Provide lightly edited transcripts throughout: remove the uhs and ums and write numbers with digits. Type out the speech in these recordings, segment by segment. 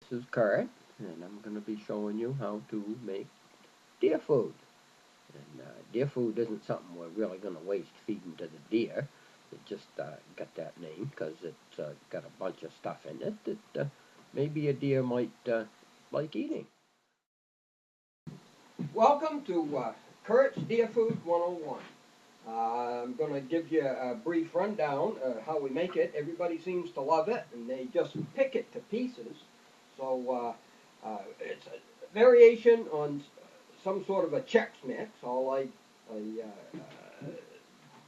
This is Kurt, and I'm going to be showing you how to make deer food. And deer food isn't something we're really going to waste feeding to the deer. It just got that name because it's got a bunch of stuff in it that maybe a deer might like eating. Welcome to Kurt's Deer Food 101. I'm going to give you a brief rundown of how we make it. Everybody seems to love it, and they just pick it to pieces. So it's a variation on some sort of a Chex Mix. I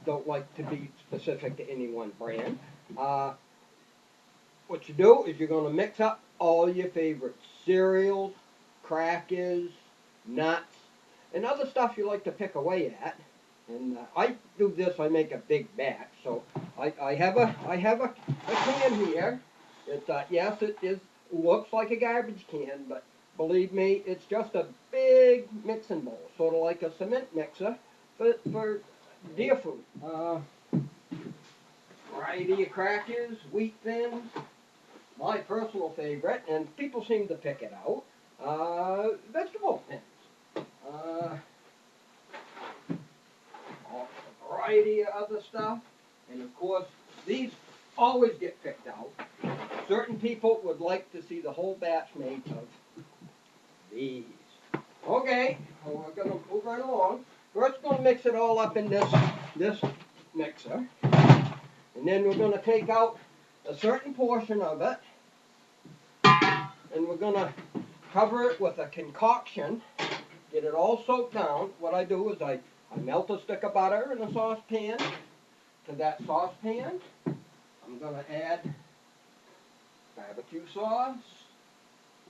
don't like to be specific to any one brand. What you do is you're going to mix up all your favorite cereals, crackers, nuts, and other stuff you like to pick away at. And I do this. I make a big batch. So I have a can here. Yes, it is looks like a garbage can, but believe me, it's just a big mixing bowl, sort of like a cement mixer for deer food. Variety of crackers, wheat thins. My personal favorite, and people seem to pick it out. Vegetable thins. A variety of other stuff, and of course these always get picked out. Certain people would like to see the whole batch made of these. Okay, well, we're going to move right along. First, we're going to mix it all up in this mixer, and then we're going to take out a certain portion of it, and we're going to cover it with a concoction, get it all soaked down. What I do is I melt a stick of butter in a saucepan. To that saucepan, I'm going to add barbecue sauce,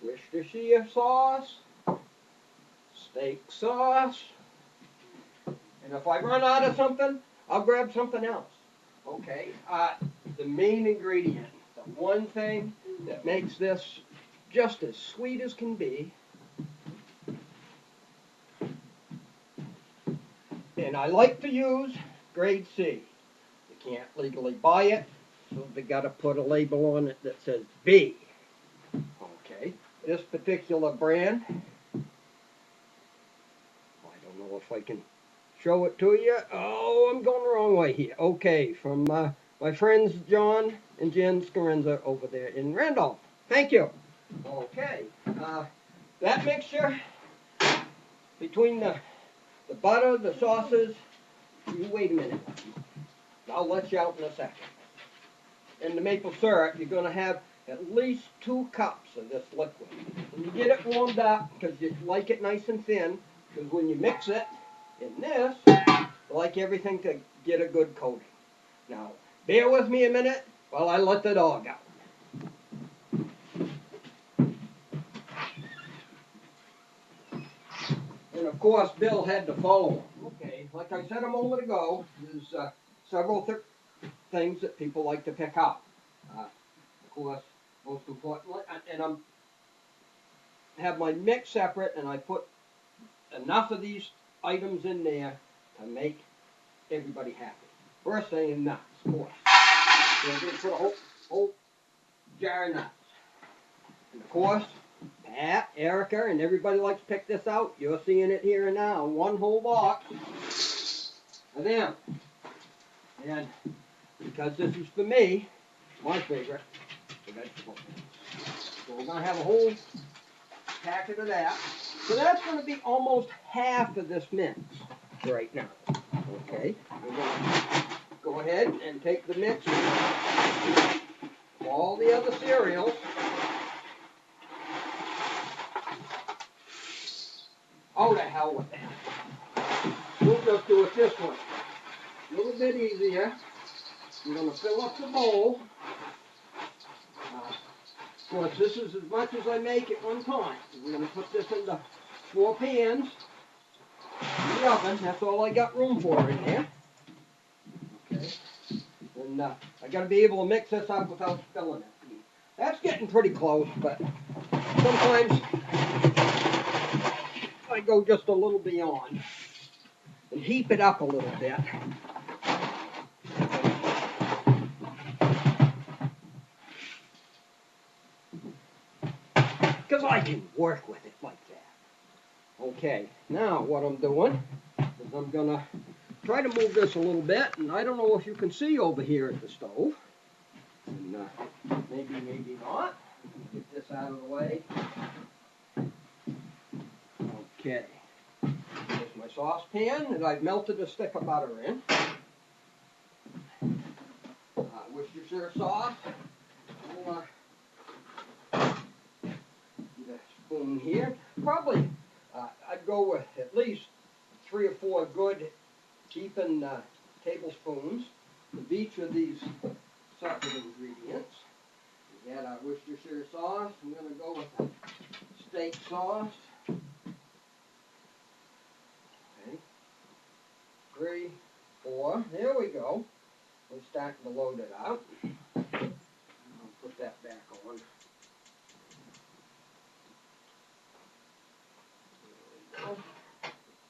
Worcestershire sauce, steak sauce, and if I run out of something, I'll grab something else. Okay, the main ingredient, the one thing that makes this just as sweet as can be, and I like to use grade C. You can't legally buy it, so they got to put a label on it that says B. Okay, this particular brand, I don't know if I can show it to you. Oh, I'm going the wrong way here. Okay, from my friends John and Jen Scarenza over there in Randolph. Thank you. Okay, that mixture between the butter, the sauces, you wait a minute. I'll let you out in a second. And the maple syrup, you're going to have at least 2 cups of this liquid. And you get it warmed up because you like it nice and thin, because when you mix it in this, you like everything to get a good coating. Now, bear with me a minute while I let the dog out. And of course, Bill had to follow him. Okay, like I said a moment ago, there's several things that people like to pick out. Of course, most importantly, and I'm have my mix separate, and I put enough of these items in there to make everybody happy. First thing is nuts, of course. So I'm going to put a whole jar of nuts. And of course, Pat, Erica, and everybody likes to pick this out. You're seeing it here and now. One whole box of them. And because this is for me, my favorite, the vegetable. So we're going to have a whole packet of that. So that's going to be almost half of this mix right now. Okay, we're going to go ahead and take the mix of all the other cereals. Oh, the hell with that. We'll just do it this way. A little bit easier. I'm going to fill up the bowl. Of course, this is as much as I make at one time. We're going to put this into 4 pans in the oven. That's all I got room for in there. Okay. And I got to be able to mix this up without spilling it. That's getting pretty close, but sometimes I go just a little beyond and heap it up a little bit. because I can work with it like that. Okay, now what I'm doing is I'm gonna try to move this a little bit, and I don't know if you can see over here at the stove. And maybe not. Get this out of the way. Okay. Here's my saucepan that I've melted a stick of butter in. Worcestershire sauce. I'll, get a spoon here. Probably I'd go with at least 3 or 4 good heaping tablespoons of each of these sorts of ingredients. We got our Worcestershire sauce. I'm going to go with the steak sauce. Okay. 3, 4. There we go. We're starting to load it up. I'll put that back on. There we go.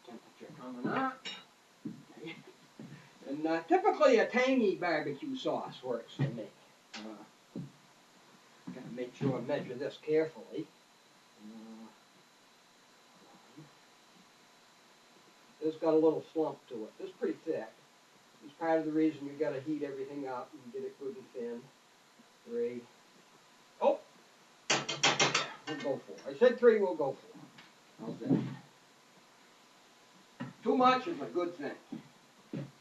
Temperature coming up. Okay. And typically a tangy barbecue sauce works for me. Gotta make sure I measure this carefully. This got a little slump to it. This is pretty thick. It's part of the reason you gotta heat everything up and get it good and thin. 3. Oh! We'll go 4. I said 3, we'll go 4. How's that? Too much is a good thing.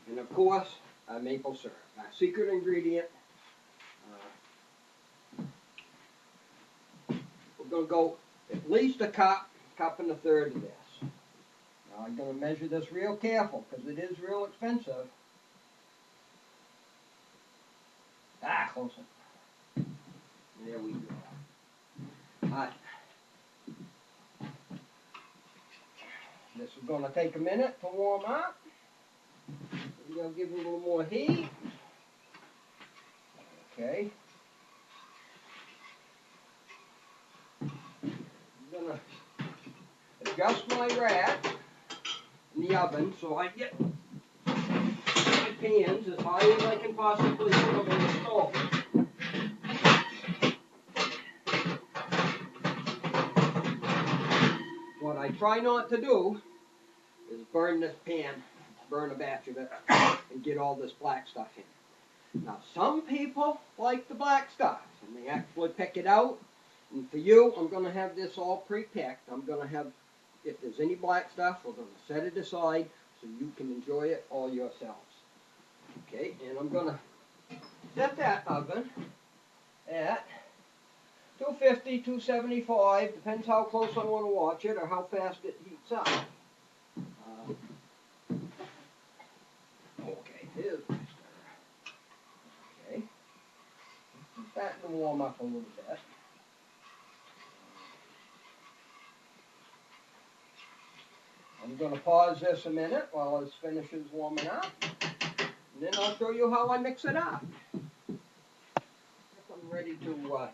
And of course, maple syrup. Our secret ingredient. We're going to go at least a cup and a third of this. Now I'm going to measure this real careful because it is real expensive. Close enough. There we go. This is going to take a minute to warm up. We're going to give it a little more heat. Okay. I'm going to adjust my rack in the oven so I get my pans as high as I can possibly put them in the stove. What I try not to do is burn this pan, burn a batch of it, and get all this black stuff in. Now, some people like the black stuff, and they actually pick it out. And for you, I'm going to have this all pre-picked. I'm going to have, if there's any black stuff, we're going to set it aside so you can enjoy it all yourselves. Okay, and I'm going to set that oven at 250, 275, depends how close I want to watch it or how fast it heats up. Okay, here's my stir. Okay, it's starting to warm up a little bit. I'm going to pause this a minute while this finishes warming up, and then I'll show you how I mix it up. I'm ready to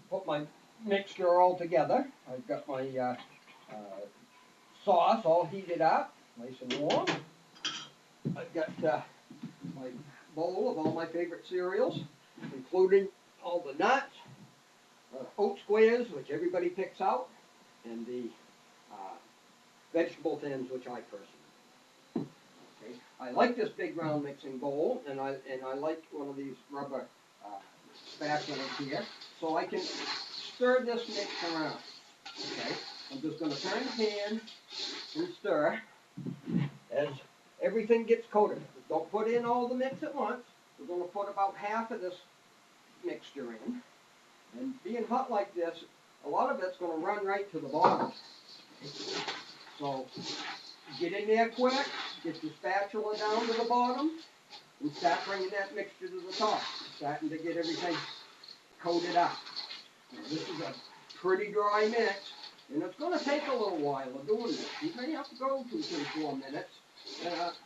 put my mixture all together. I've got my sauce all heated up, nice and warm. I've got my bowl of all my favorite cereals, including all the nuts, oat squares, which everybody picks out, and the vegetable thins, which I personally. Okay. I like this big round mixing bowl, and I like one of these rubber spatulas here, so I can stir this mix around. Okay, I'm just going to turn the pan and stir as everything gets coated. Don't put in all the mix at once. We're going to put about half of this mixture in, and being hot like this, a lot of it's going to run right to the bottom. So get in there quick, get your spatula down to the bottom, and start bringing that mixture to the top. Starting to get everything coated up. Now, this is a pretty dry mix, and it's going to take a little while of doing this. You may have to go 2, 3, 4 minutes,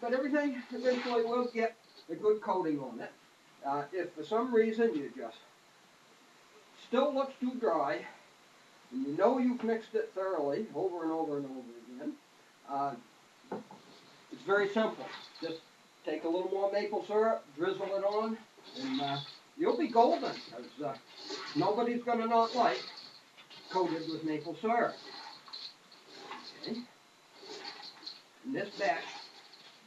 but everything eventually will get a good coating on it. If for some reason you just still looks too dry, and you know you've mixed it thoroughly over and over and over again, it's very simple. Just take a little more maple syrup, drizzle it on, and you'll be golden, because nobody's going to not like coated with maple syrup. Okay. And this batch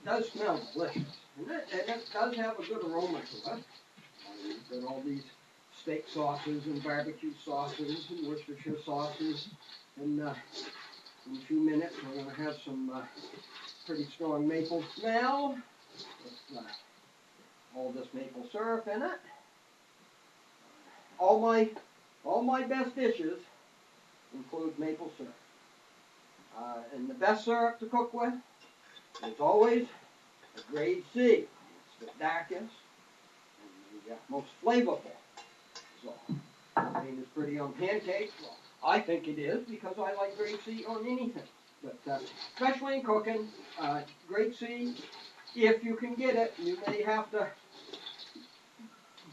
does smell delicious. And it does have a good aroma to it. We've got all these steak sauces and barbecue sauces and Worcestershire sauces. And in a few minutes we're going to have some pretty strong maple smell with all this maple syrup in it. All my best dishes include maple syrup. And the best syrup to cook with is always a grade C. It's the darkest and the most flavorful. So, I mean, it's pretty on pancakes. Well, I think it is because I like grade C on anything. But especially in cooking, grade C, if you can get it, you may have to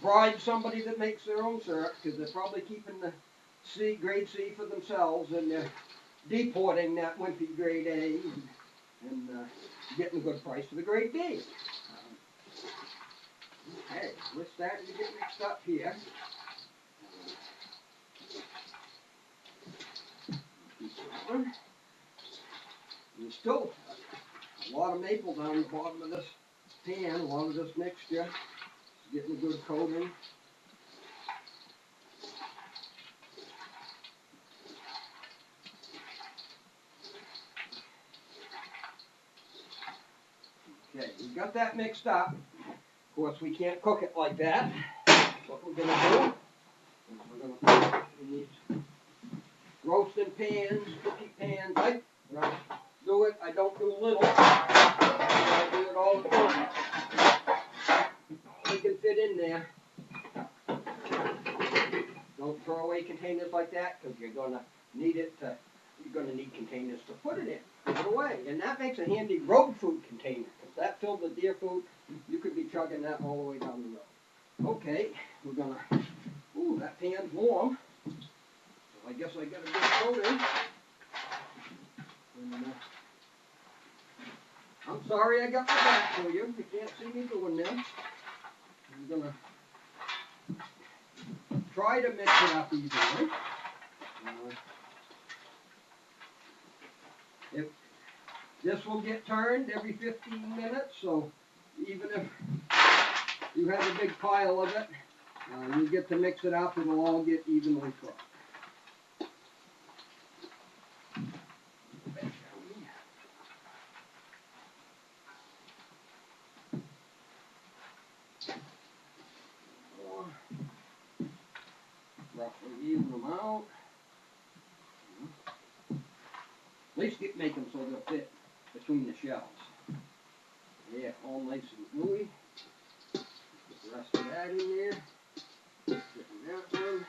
bribe somebody that makes their own syrup because they're probably keeping the grade C for themselves and they're deporting that wimpy grade A and getting a good price for the grade B. Okay, we're starting to get mixed up here. There's still a lot of maple down the bottom of this pan, a lot of this mixture. It's getting a good coating. Okay, we've got that mixed up. Of course, we can't cook it like that. What we're going to do is we're going to put it in these roasting pans, cookie pans. I do it, I don't do little. I do it all at once. You can fit in there. Don't throw away containers like that because you're going to need it to. You're going to need containers to put it in. Put it away, and that makes a handy road food container because that filled with DeerFood, you could be chugging that all the way down the road. Okay, we're gonna. Ooh, that pan's warm. So I guess I got a good coating. And, I'm sorry I got my back to you. You can't see me doing this. I'm gonna try to mix it up evenly. If this will get turned every 15 minutes, so even if you have a big pile of it, you get to mix it up, it'll all get evenly cooked. Roughly even them out. At least make them so they'll fit between the shells. Yeah, all nice and gooey. Get the rest of that in there. Get in that one.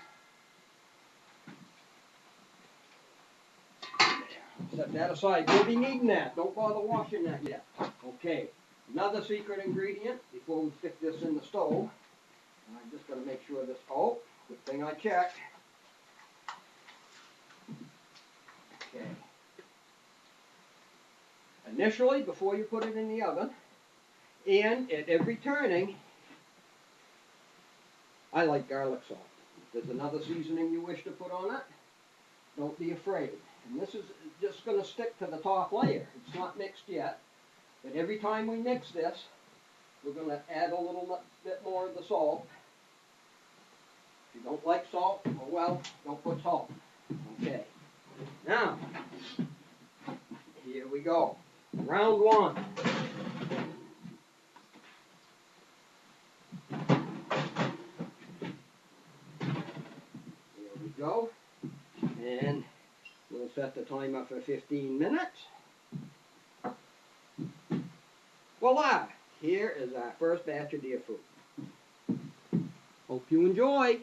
There. Set that aside. We'll be needing that. Don't bother washing that yet. Okay. Another secret ingredient before we stick this in the stove. I'm just going to make sure this. Oh, good thing I checked. Okay. Initially, before you put it in the oven, and at every turning, I like garlic salt. If there's another seasoning you wish to put on it, don't be afraid. And this is just going to stick to the top layer. It's not mixed yet, but every time we mix this, we're going to add a little bit more of the salt. If you don't like salt, oh well, don't put salt. Okay. Now, here we go. Round one. Here we go. And we'll set the timer for 15 minutes. Voila! Here is our first batch of DeerFood. Hope you enjoy.